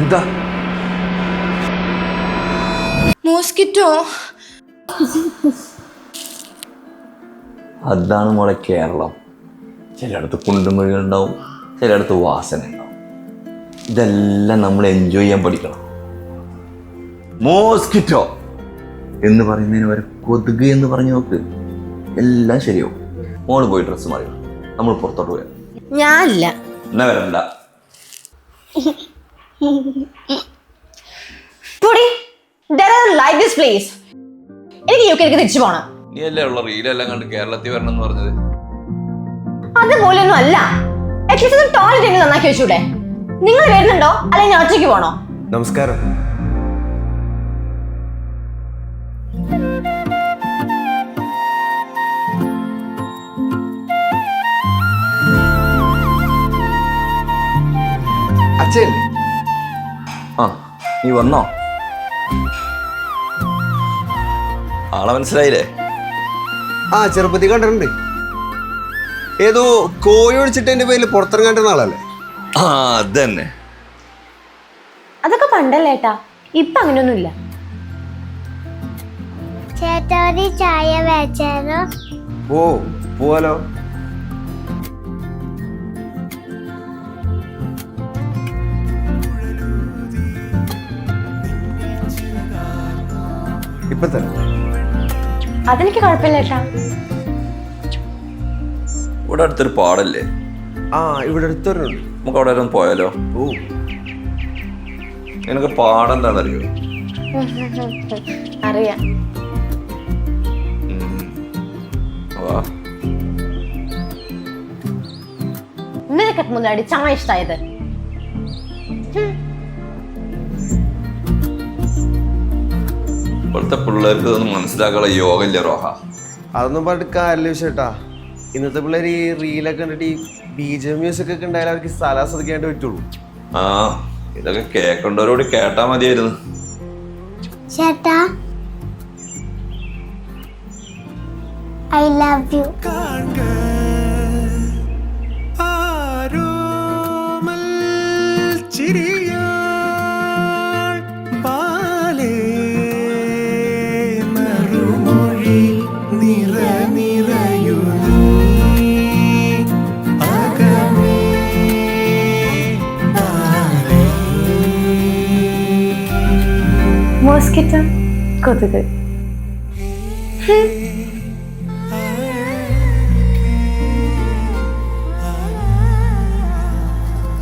എന്താ മോസ്കിറ്റോ? അതാണ് മോളെ കേരളം. ചിലയിടത്ത് കുണ്ടുമൊഴികൾ ഉണ്ടാവും, ചിലയിടത്ത് വാസന ഉണ്ടാവും. ഇതെല്ലാം നമ്മൾ എൻജോയ് ചെയ്യാൻ പഠിക്കണം. മോസ്കിറ്റോ എന്ന് പറയുന്നതിന് വരെ കൊതുക് എന്ന് പറഞ്ഞു നോക്ക്, എല്ലാം ശരിയാവും. മോള് പോയി ഡ്രസ്സ് മാറി, നമ്മൾ പുറത്തോട്ട് പോയാ. ഞാനില്ല. എന്നാ വരണ്ട. എനിക്ക് യുകെയിലേക്ക് തിരിച്ചു പോണം. നീ അല്ലേ ഉള്ള റീലെല്ലാം കണ്ട് കേരളത്തിൽ വരണം എന്ന് പറഞ്ഞത്? അതുപോലെയൊന്നും അല്ല. അറ്റ്ലീസ്റ്റ് ടോയ്ലറ്റ് എങ്കിലും നന്നാക്കി വെച്ചൂടെ? നിങ്ങൾ വരുന്നുണ്ടോ അല്ലെങ്കിൽ ഞാൻ ഒറ്റയ്ക്ക് പോണോ? നമസ്കാരം. അച്ഛൻ ആ, നീ വന്നോ? ആളെ മനസ്സിലായില്ലേ? ആ, ചെറുപ്പത്തിൽ കണ്ടിട്ടുണ്ട്. ഏതോ കോഴി ഒഴിച്ചിട്ടതിന്റെ പേരിൽ പുറത്തിറങ്ങാണ്ട ആളല്ലേ? ആ, അത് തന്നെ. അതൊക്കെ പണ്ടല്ലേ ഏട്ടാ, ഇപ്പൊ അങ്ങനെയൊന്നുമില്ല. ചേട്ടാ ഒരു ചായ വെച്ചാലോ? ഓ, പോവാലോ. ഇപ്പൊ തന്നെ അതെനിക്ക് കുഴപ്പമില്ല ഏട്ടാ. ഇവിടെ അടുത്തൊരു പാടല്ലേ? ആ, ഇവിടെ അടുത്തൊരെണ്ണുണ്ട്. നമുക്ക് അവിടെ വരെ ഒന്ന് പോയാലോ? ഓ, നിനക്ക് പാടം എന്താണെന്നറിയോ? അറിയാം. വാ. നിനക്ക് മുതലാടി ചായ ഇഷ്ടായത്? ഇപ്പോഴത്തെ പിള്ളേർക്ക് ഇതൊന്നും മനസ്സിലാക്കാനുള്ള യോഗ ഇല്ല റോഹ. അതൊന്നും പറഞ്ഞിട്ട് കാര്യമില്ല വിഷയട്ടാ. ഇന്നത്തെ പിള്ളേർ ഈ റീലൊക്കെ കണ്ടിട്ട് ഈ BGM മ്യൂസിക് ഒക്കെ ഉണ്ടായാലും അവർക്ക് സ്ഥലം ആസ്വദിക്കാണ്ട് പറ്റുള്ളൂ. ആ, ഇതൊക്കെ കേൾക്കേണ്ടവരോട് കേട്ടാ മതിയായിരുന്നു. ചേട്ടാ ഐ ലവ് യു. മോസ്കിറ്റോ, കൊതുക്.